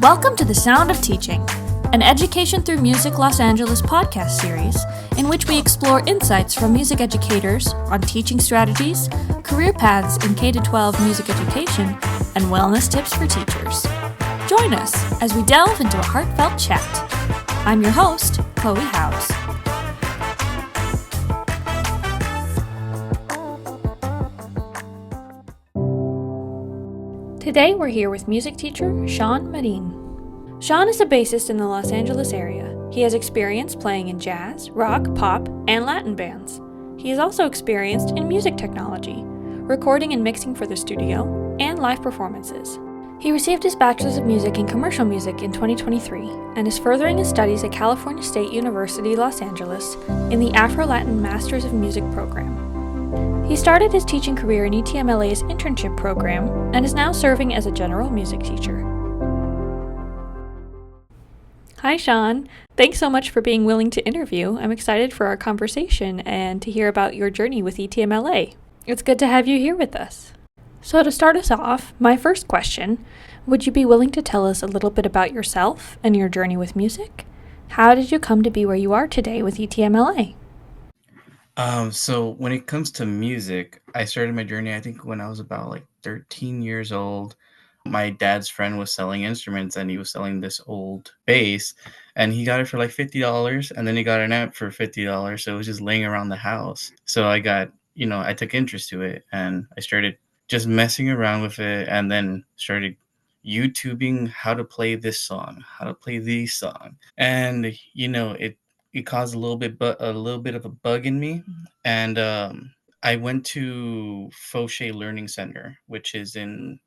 Welcome to The Sound of Teaching, an Education Through Music Los Angeles podcast series in which we explore insights from music educators on teaching strategies, career paths in K-12 music education, and wellness tips for teachers. Join us as we delve into a heartfelt chat. I'm your host, Chloe Howes. Today we're here with music teacher Sean Marín. Sean is a bassist in the Los Angeles area. He has experience playing in jazz, rock, pop, and Latin bands. He is also experienced in music technology, recording and mixing for the studio, and live performances. He received his Bachelor's of Music in Commercial Music in 2023 and is furthering his studies at California State University, Los Angeles in the Afro-Latin Masters of Music program. He started his teaching career in ETM-LA's internship program and is now serving as a general music teacher. Hi, Sean. Thanks so much for being willing to interview. I'm excited for our conversation and to hear about your journey with ETM-LA. It's good to have you here with us. So to start us off, my first question, would you be willing to tell us a little bit about yourself and your journey with music? How did you come to be where you are today with ETM-LA? So when it comes to music, I started my journey, I think when I was about like 13 years old. My dad's friend was selling instruments and he was selling this old bass and he got it for like $50 and then he got an amp for $50. So it was just laying around the house. So I took interest to it and I started just messing around with it and then started YouTubing how to play this song, how to play these song. And it caused a little bit of a bug in me. And I went to Fauché Learning Center, which is in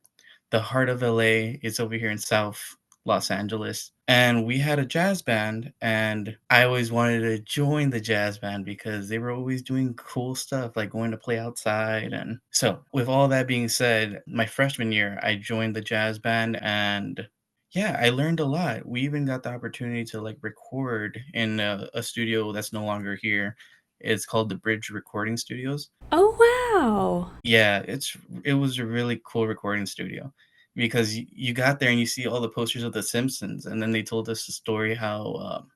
the heart of LA. It's over here in South Los Angeles. And we had a jazz band, and I always wanted to join the jazz band because they were always doing cool stuff, like going to play outside. And so, with all that being said, my freshman year, I joined the jazz band, and yeah, I learned a lot. We even got the opportunity to like record in a studio that's no longer here. It's called the Bridge Recording Studios. Oh, wow. Yeah, it was a really cool recording studio because you got there and you see all the posters of The Simpsons, and then they told us the story how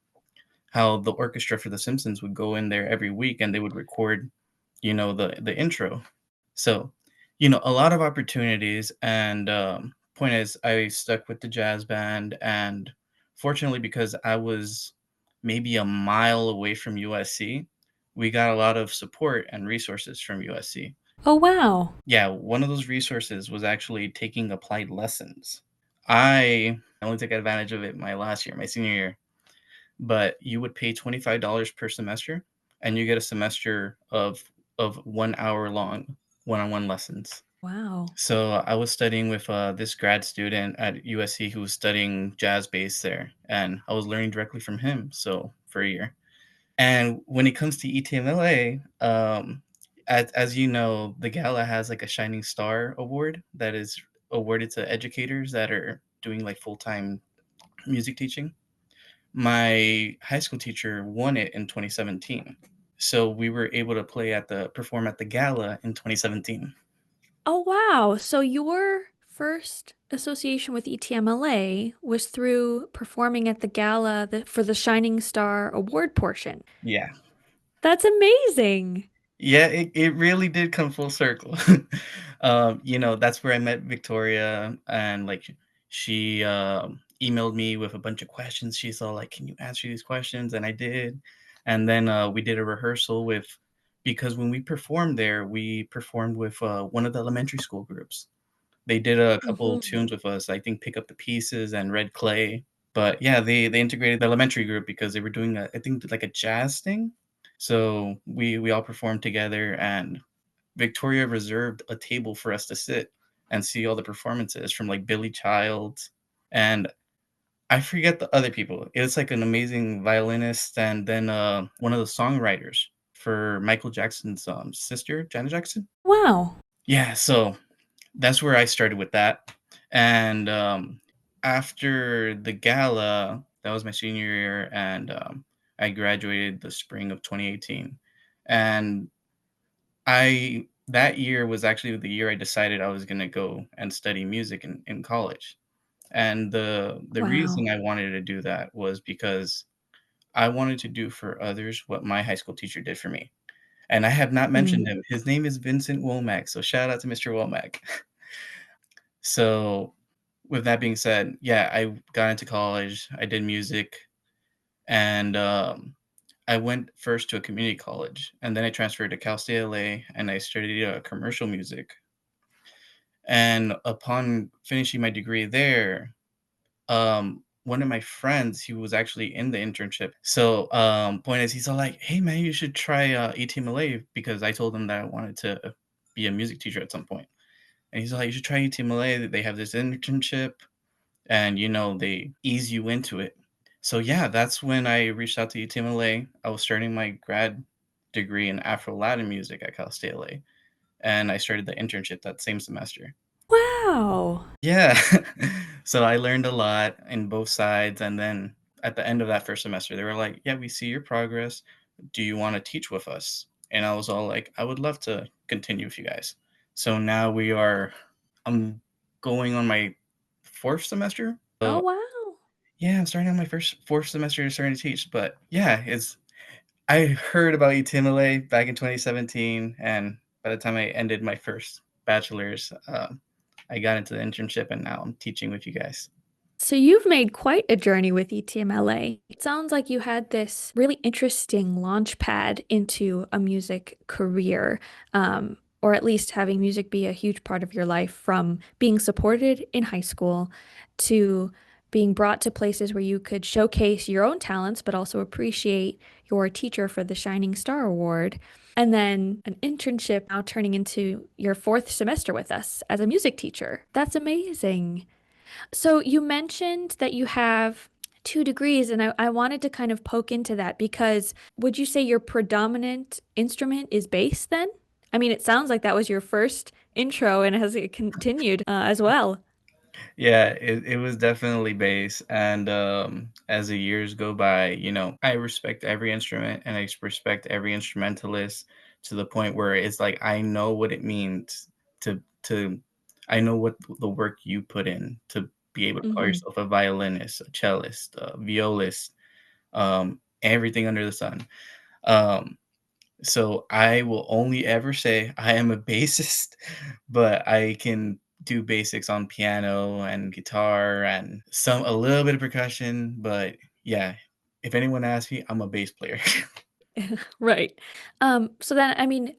the orchestra for The Simpsons would go in there every week and they would record, the intro. So, a lot of opportunities. And point is, I stuck with the jazz band, and fortunately, because I was maybe a mile away from USC, we got a lot of support and resources from USC. Oh, wow. Yeah, one of those resources was actually taking applied lessons. I only took advantage of it my last year, my senior year, but you would pay $25 per semester and you get a semester of 1 hour long one-on-one lessons. Wow. So I was studying with this grad student at USC who was studying jazz bass there, and I was learning directly from him. So for a year. And when it comes to ETM-LA, as you know, the gala has like a Shining Star Award that is awarded to educators that are doing like full-time music teaching. My high school teacher won it in 2017. So we were able to perform at the gala in 2017. Oh, wow. So your first association with ETM-LA was through performing at the gala for the Shining Star Award portion. Yeah. That's amazing. Yeah, it really did come full circle. That's where I met Victoria, and like she emailed me with a bunch of questions. She saw like, "Can you answer these questions?" And I did. And then we did a rehearsal because when we performed there, we performed with one of the elementary school groups. They did a couple Mhm. tunes with us, I think Pick Up the Pieces and Red Clay. But yeah, they integrated the elementary group because they were doing I think like a jazz thing. So we all performed together, and Victoria reserved a table for us to sit and see all the performances from like Billy Childs, and I forget the other people. It's like an amazing violinist, and then one of the songwriters for Michael Jackson's sister, Janet Jackson. Wow. Yeah, so that's where I started with that. And after the gala, that was my senior year, and I graduated the spring of 2018. And that year was actually the year I decided I was going to go and study music in college. And the Wow. reason I wanted to do that was because I wanted to do for others what my high school teacher did for me. And I have not mentioned Mm. him. His name is Vincent Womack, so shout out to Mr. Womack. So, with that being said, yeah, I got into college, I did music, and, I went first to a community college, and then I transferred to Cal State LA, and I studied, commercial music. And upon finishing my degree there, one of my friends, he was actually in the internship. So, point is, he's all like, "Hey, man, you should try ETM-LA," because I told him that I wanted to be a music teacher at some point. And he's like, "You should try ETM-LA. They have this internship, and they ease you into it." So yeah, that's when I reached out to ETM-LA. I was starting my grad degree in Afro-Latin music at Cal State LA, and I started the internship that same semester. Wow. Yeah. So I learned a lot in both sides, and then at the end of that first semester, they were like, "Yeah, we see your progress. Do you wanna teach with us?" And I was all like, "I would love to continue with you guys." So now I'm going on my 4th semester. Oh, So, wow. yeah, I'm starting on my first 4th semester starting to teach, but yeah, I heard about UTMLA back in 2017, and by the time I ended my first bachelor's, I got into the internship, and now I'm teaching with you guys. So you've made quite a journey with ETMLA. It sounds like you had this really interesting launch pad into a music career, or at least having music be a huge part of your life, from being supported in high school to being brought to places where you could showcase your own talents, but also appreciate your teacher for the Shining Star Award. And then an internship now turning into your fourth semester with us as a music teacher. That's amazing. So you mentioned that you have two degrees, and I wanted to kind of poke into that because would you say your predominant instrument is bass then? I mean, it sounds like that was your first intro and has it continued as well. Yeah, it was definitely bass. And as the years go by, I respect every instrument, and I respect every instrumentalist to the point where it's like I know what it means to I know what the work you put in to be able to call Hmm. yourself a violinist, a cellist, a violist, everything under the sun. Um, so I will only ever say I am a bassist, but I can do basics on piano and guitar and a little bit of percussion, but yeah, if anyone asks me, I'm a bass player. Right. So then, I mean,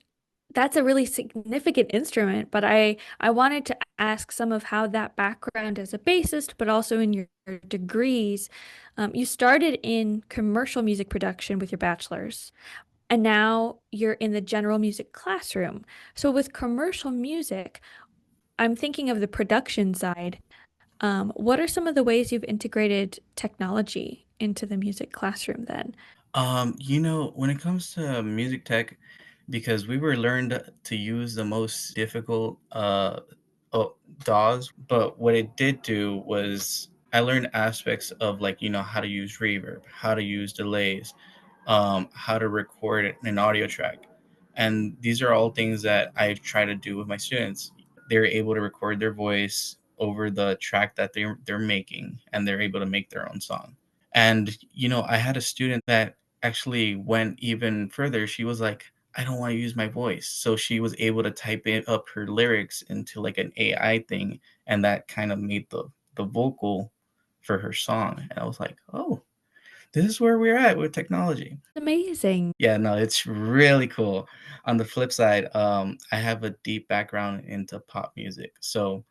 that's a really significant instrument, but I wanted to ask some of how that background as a bassist, but also in your degrees. You started in commercial music production with your bachelor's. And now you're in the general music classroom. So with commercial music, I'm thinking of the production side. What are some of the ways you've integrated technology into the music classroom then? When it comes to music tech, because we were learned to use the most difficult DAWs, but what it did do was I learned aspects of, like, how to use reverb, how to use delays, how to record an audio track. And these are all things that I try to do with my students. They're able to record their voice over the track that they're making, and they're able to make their own song. And I had a student that actually went even further. She was like, "I don't want to use my voice." So she was able to type it up her lyrics into like an AI thing, and that kind of made the vocal for her song. And I was like, "Oh, this is where we're at with technology." Amazing. Yeah, no, it's really cool. On the flip side, I have a deep background into pop music. So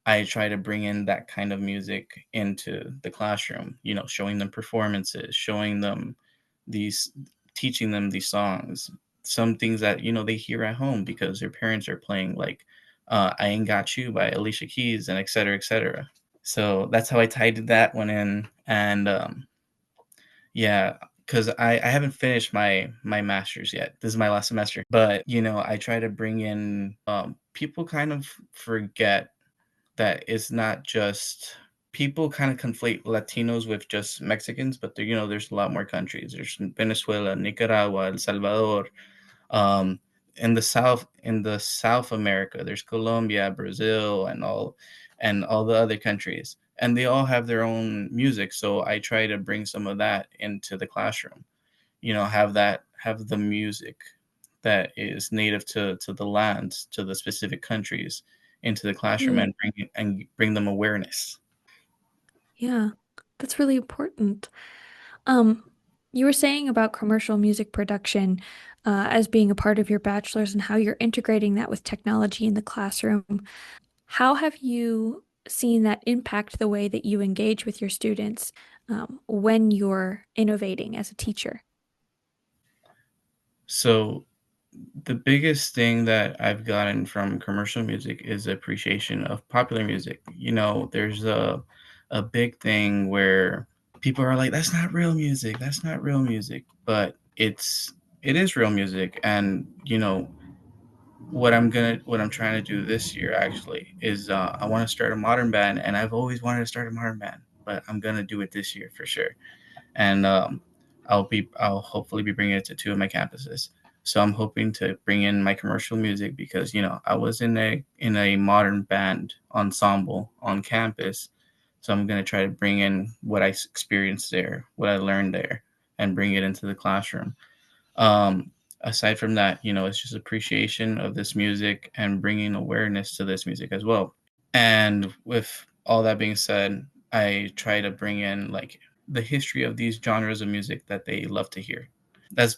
I try to bring in that kind of music into the classroom, showing them performances, showing them these, teaching them these songs, some things that, they hear at home because their parents are playing, like I Ain't Got You by Alicia Keys, and et cetera, et cetera. So that's how I tied that one in. And yeah, because I haven't finished my master's yet. This is my last semester. But, I try to bring in, people kind of forget that it's not just, people kind of conflate Latinos with just Mexicans, but there's a lot more countries. There's Venezuela, Nicaragua, El Salvador. Um, in the South America, there's Colombia, Brazil, and all. and all the other countries. And they all have their own music. So I try to bring some of that into the classroom. Have the music that is native to the lands, to the specific countries into the classroom Mm, and bring them awareness. yeah, that's really important. Um, you were saying about commercial music production as being a part of your bachelor's and how you're integrating that with technology in the classroom. How have you seen that impact the way that you engage with your students when you're innovating as a teacher? So the biggest thing that I've gotten from commercial music is appreciation of popular music. There's a big thing where people are like, "That's not real music. That's not real music," but it is real music. And what I'm trying to do this year actually is I want to start a modern band, and I've always wanted to start a modern band, but I'm gonna do it this year for sure. And I'll hopefully be bringing it to two of my campuses. So I'm hoping to bring in my commercial music because I was in a modern band ensemble on campus. So I'm gonna try to bring in what I experienced there, what I learned there, and bring it into the classroom. Um, Aside from that, it's just appreciation of this music and bringing awareness to this music as well. And with all that being said, I try to bring in like the history of these genres of music that they love to hear. That's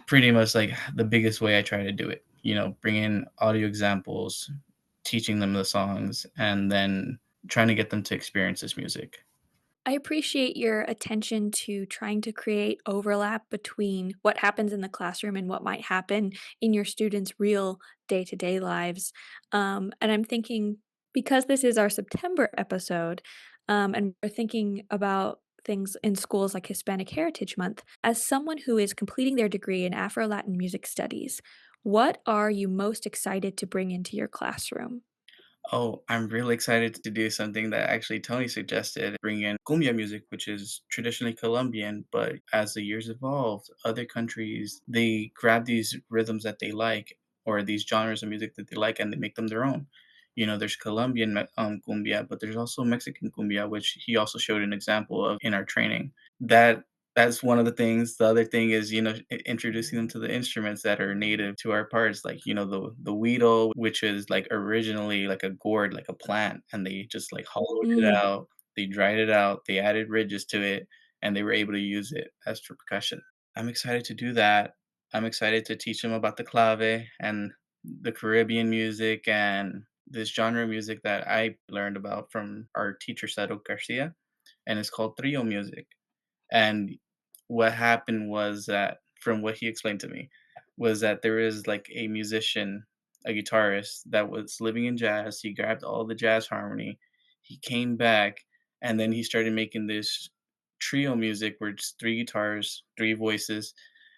pretty much like the biggest way I try to do it. Bring in audio examples, teaching them the songs, and then trying to get them to experience this music. I appreciate your attention to trying to create overlap between what happens in the classroom and what might happen in your students' real day to day lives. And I'm thinking, because this is our September episode, and we're thinking about things in schools like Hispanic Heritage Month, as someone who is completing their degree in Afro Latin music studies, what are you most excited to bring into your classroom? Oh, I'm really excited to do something that actually Tony suggested, bring in cumbia music, which is traditionally Colombian, but as the years evolved, other countries, they grab these rhythms that they like or these genres of music that they like and they make them their own. There's Colombian cumbia, but there's also Mexican cumbia, which he also showed an example of in our training. That that's one of the things. The other thing is, introducing them to the instruments that are native to our parts, like, the weedle, which is like originally like a gourd, like a plant, and they just like hollowed it Mm. out, they dried it out, they added ridges to it, and they were able to use it as for percussion. I'm excited to do that. I'm excited to teach them about the clave and the Caribbean music and this genre of music that I learned about from our teacher, Sado Garcia, and it's called trio music. And what happened was that, from what he explained to me, was that there is like a musician, a guitarist that was living in jazz. He grabbed all the jazz harmony. He came back and then he started making this trio music where it's three guitars, three voices,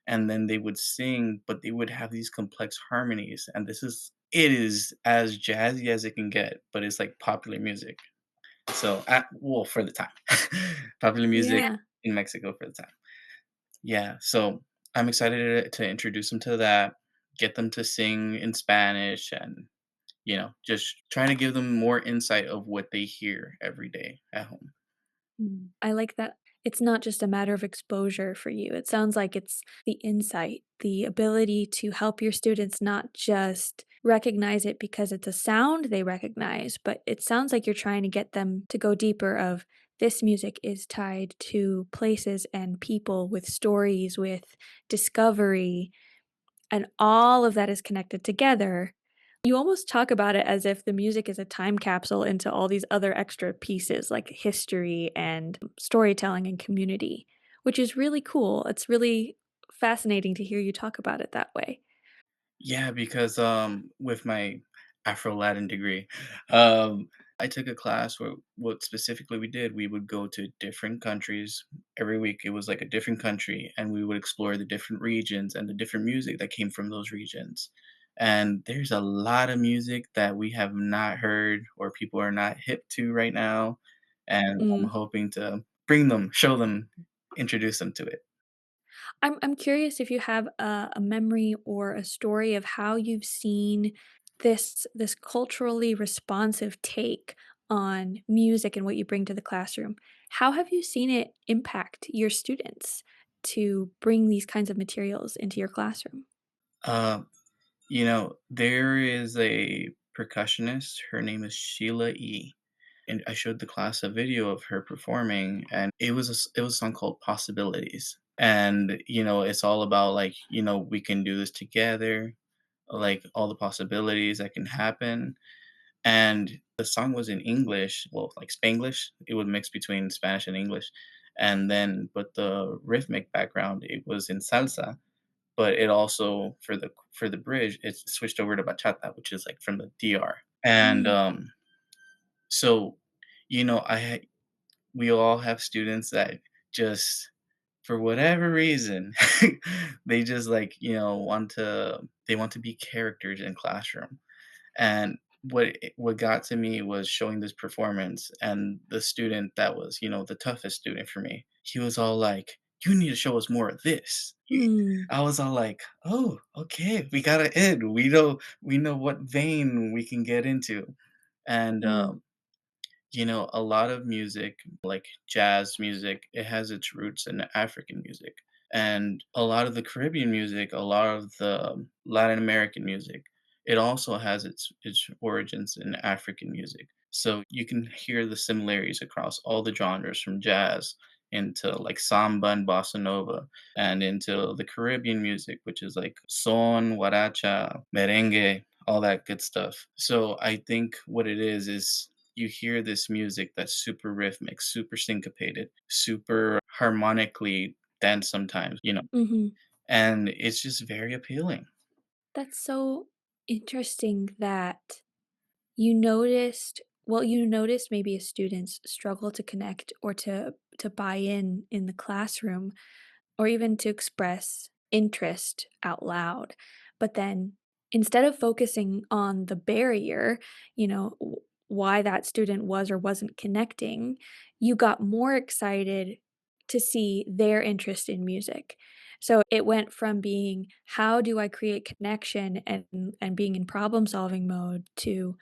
and then they would sing, but they would have these complex harmonies. And it is as jazzy as it can get, but it's like popular music. So, well, for the time, popular music Yeah. in Mexico for the time. Yeah, so I'm excited to introduce them to that, get them to sing in Spanish, and just trying to give them more insight of what they hear every day at home. Mm, I like that it's not just a matter of exposure for you. It sounds like it's the insight, the ability to help your students not just recognize it because it's a sound they recognize, but it sounds like you're trying to get them to go deeper of this music is tied to places and people with stories, with discovery, and all of that is connected together. You almost talk about it as if the music is a time capsule into all these other extra pieces like history and storytelling and community, which is really cool. It's really fascinating to hear you talk about it that way. Yeah, because with my Afro Latin degree, um, I took a class where what specifically we did, we would go to different countries every week. It was like a different country, and we would explore the different regions and the different music that came from those regions. And there's a lot of music that we have not heard or people are not hip to right now. And I'm Mm. hoping to bring them, show them, introduce them to it. I'm curious if you have a memory or a story of how you've seen this culturally responsive take on music and what you bring to the classroom. How have you seen it impact your students to bring these kinds of materials into your classroom? Uh, there is a percussionist. Her name is Sheila E. And I showed the class a video of her performing, and it was a song called Possibilities. And it's all about like we can do this together, like all the possibilities that can happen. And the song was in English, well, like Spanglish. It would mix between Spanish and English. And then, but the rhythmic background, it was in salsa. But it also for the bridge, it switched over to bachata, which is like from the DR. And Mm, so, I we all have students that just for whatever reason they just like they want to be characters in classroom. And what got to me was showing this performance, and the student that was, the toughest student for me, he was all like, "You need to show us more of this." mm, I was all like, "Oh, okay, we got to end. We know what vein we can get into." And mm, a lot of music, like jazz music, it has its roots in African music. And a lot of the Caribbean music, a lot of the Latin American music, it also has its origins in African music. So you can hear the similarities across all the genres from jazz into like samba and bossa nova, and into the Caribbean music, which is like son, guaracha, merengue, all that good stuff. So I think what it is you hear this music that's super rhythmic, super syncopated, super harmonically dense sometimes, mhm. and it's just very appealing. That's so interesting that you noticed maybe a student's struggle to connect or to buy in the classroom or even to express interest out loud. But then instead of focusing on the barrier, why that student was or wasn't connecting, you got more excited to see their interest in music. So it went from being, how do I create connection and being in problem solving mode to,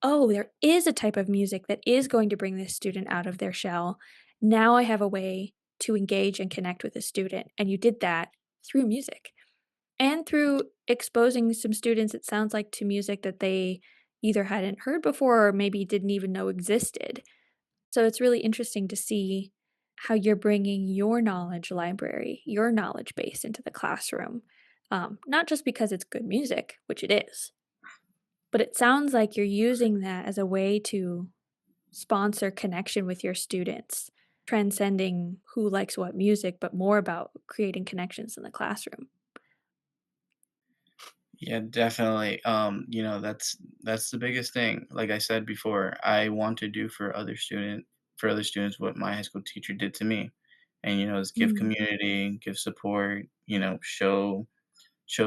oh, there is a type of music that is going to bring this student out of their shell. Now I have a way to engage and connect with a student. And you did that through music and through exposing some students, it sounds like, to music that they either hadn't heard before or maybe didn't even know existed. So it's really interesting to see how you're bringing your knowledge library, your knowledge base into the classroom. Not just because it's good music, which it is, but it sounds like you're using that as a way to sponsor connection with your students, transcending who likes what music, but more about creating connections in the classroom. Yeah, definitely. That's the biggest thing. Like I said before, I want to do for other students what my high school teacher did to me. And is give Mm, community, give support, show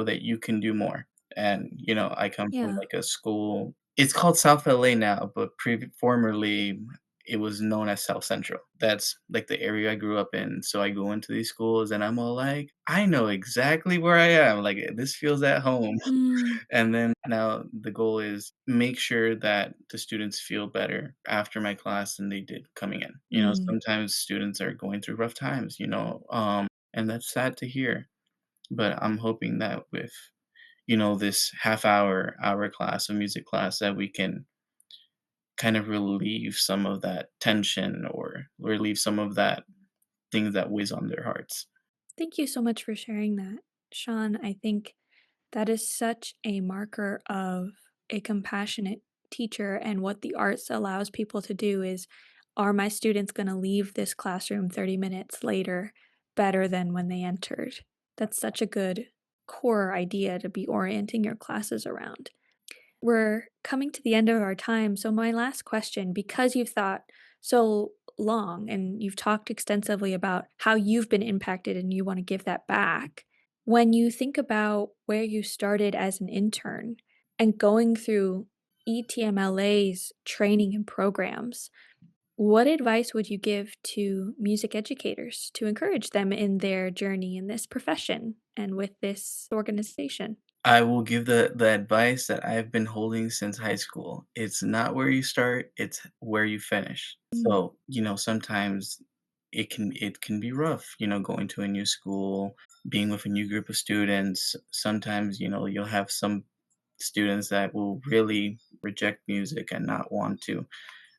that you can do more. And I come from yeah. like a school. It's called South LA now, but formerly it was known as South Central. That's like the area I grew up in. So I go into these schools and I'm all like, I know exactly where I am. Like this feels at home. Mm, And then now the goal is make sure that the students feel better after my class than they did coming in. mm. Sometimes students are going through rough times, and that's sad to hear. But I'm hoping that with, this hour class, a music class, that we can kind of relieve some of that tension or relieve some of that things that weighs on their hearts. Thank you so much for sharing that, Sean. I think that is such a marker of a compassionate teacher, and what the arts allows people to do is, are my students going to leave this classroom 30 minutes later better than when they entered? That's such a good core idea to be orienting your classes around. We're coming to the end of our time. So, my last question, because you've thought so long and you've talked extensively about how you've been impacted and you want to give that back, when you think about where you started as an intern and going through ETM-LA's training and programs, what advice would you give to music educators to encourage them in their journey in this profession and with this organization? I will give the advice that I've been holding since high school. It's not where you start, it's where you finish. Mm. So, sometimes it can be rough, going to a new school, being with a new group of students. Sometimes, you'll have some students that will really reject music and not want to.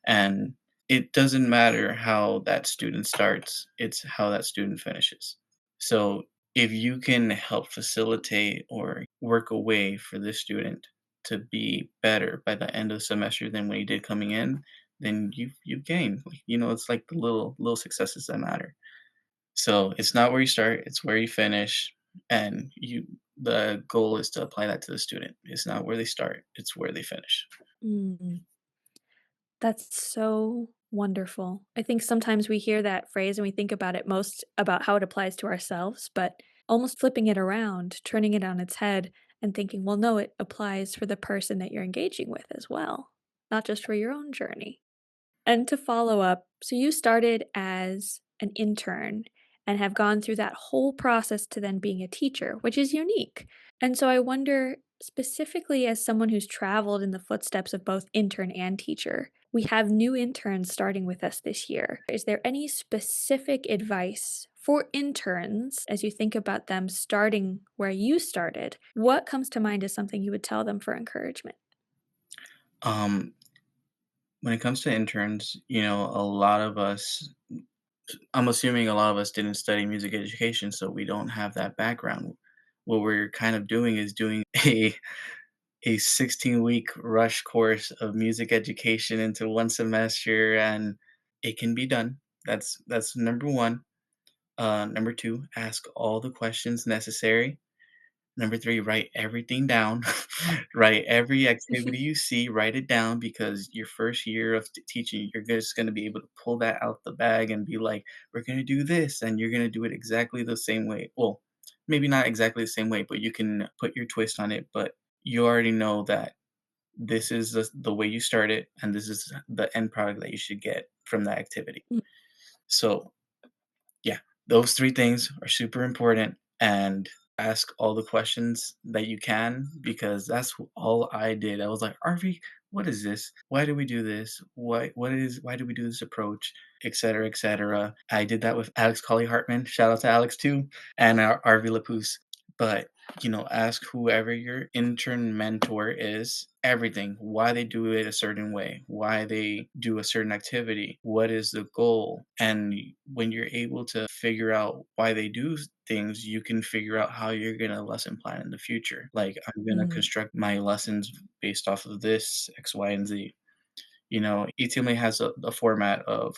And it doesn't matter how that student starts, it's how that student finishes. So if you can help facilitate or work a way for this student to be better by the end of the semester than when he did coming in, then you've gained. Like, it's like the little successes that matter. So it's not where you start, it's where you finish. And the goal is to apply that to the student. It's not where they start, it's where they finish. Mm. That's so wonderful. I think sometimes we hear that phrase and we think about it most about how it applies to ourselves, but almost flipping it around, turning it on its head, and thinking, well, no, it applies for the person that you're engaging with as well, not just for your own journey. And to follow up, so you started as an intern and have gone through that whole process to then being a teacher, which is unique. And so I wonder, specifically as someone who's traveled in the footsteps of both intern and teacher, we have new interns starting with us this year. Is there any specific advice for interns as you think about them starting where you started? What comes to mind as something you would tell them for encouragement? Um, when it comes to interns, a lot of us, I'm assuming a lot of us didn't study music education, so we don't have that background. What we're kind of doing is doing a 16-week rush course of music education into one semester, and it can be done. That's number one. Number two, ask all the questions necessary. Number 3, write everything down. Write every activity you see, write it down because your first year of teaching, you're just gonna be able to pull that out the bag and be like, "We're gonna do this," and you're gonna do it exactly the same way. Well, maybe not exactly the same way, but you can put your twist on it, but you already know that this is the way you start it, and this is the end product that you should get from that activity. Mm, So yeah, those 3 things are super important, and ask all the questions that you can because that's all I did. I was like, "RV, what is this? Why do we do this? Why do we do this approach?" Etcetera, etcetera. I did that with Alex Collie Hartman, shout out to Alex too, and, RV Lapus. But, ask whoever your intern mentor is everything, why they do it a certain way, why they do a certain activity, what is the goal. And when you're able to figure out why they do things, you can figure out how you're going to lesson plan in the future. Like, I'm going to mm, construct my lessons based off of this X, Y, and Z. ETM-LA has a format of,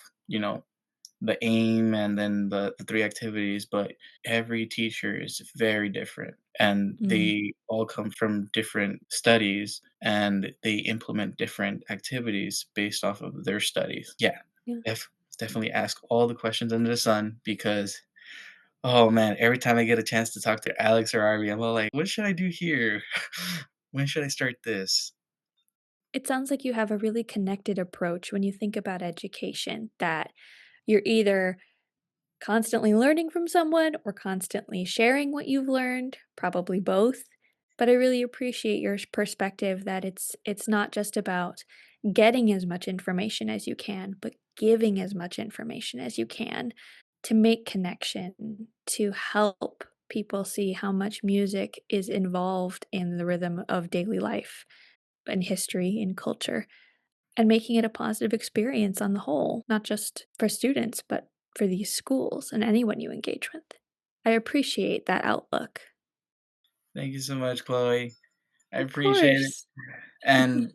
the aim and then the 3 activities, but every teacher is very different, and mm, they all come from different studies, and they implement different activities based off of their studies. Yeah, yeah. definitely ask all the questions under the sun because, oh man, every time I get a chance to talk to Alex or Ari, I'm all like, "What should I do here? When should I start this?" It sounds like you have a really connected approach when you think about education, that you're either constantly learning from someone or constantly sharing what you've learned, probably both. But I really appreciate your perspective that it's not just about getting as much information as you can, but giving as much information as you can to make connection, to help people see how much music is involved in the rhythm of daily life and history and culture, and making it a positive experience on the whole, not just for students, but for these schools and anyone you engage with. I appreciate that outlook. Thank you so much, Chloe. I Of appreciate it. course. And,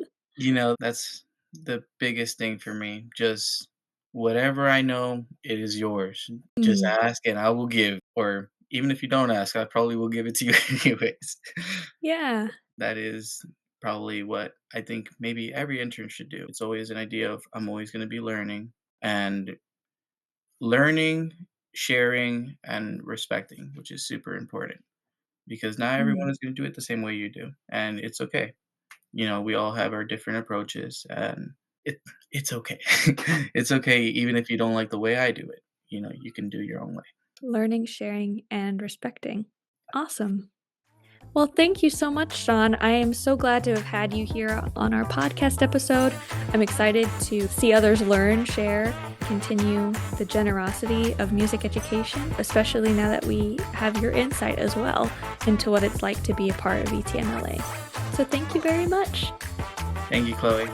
that's the biggest thing for me. Just whatever I know, it is yours. Just Mm, ask and I will give. Or even if you don't ask, I probably will give it to you anyways. yeah. That is probably what I think maybe every intern should do. It's always an idea of I'm always going to be learning and learning, sharing, and respecting, which is super important because not everyone Mm, is going to do it the same way you do. And it's okay. We all have our different approaches, and it it's okay. It's okay even if you don't like the way I do it. You can do your own way. learning, sharing, and respecting. Awesome. Well, thank you so much, Sean. I am so glad to have had you here on our podcast episode. I'm excited to see others learn, share, continue the generosity of music education, especially now that we have your insight as well into what it's like to be a part of ETM-LA. So thank you very much. Thank you, Chloe.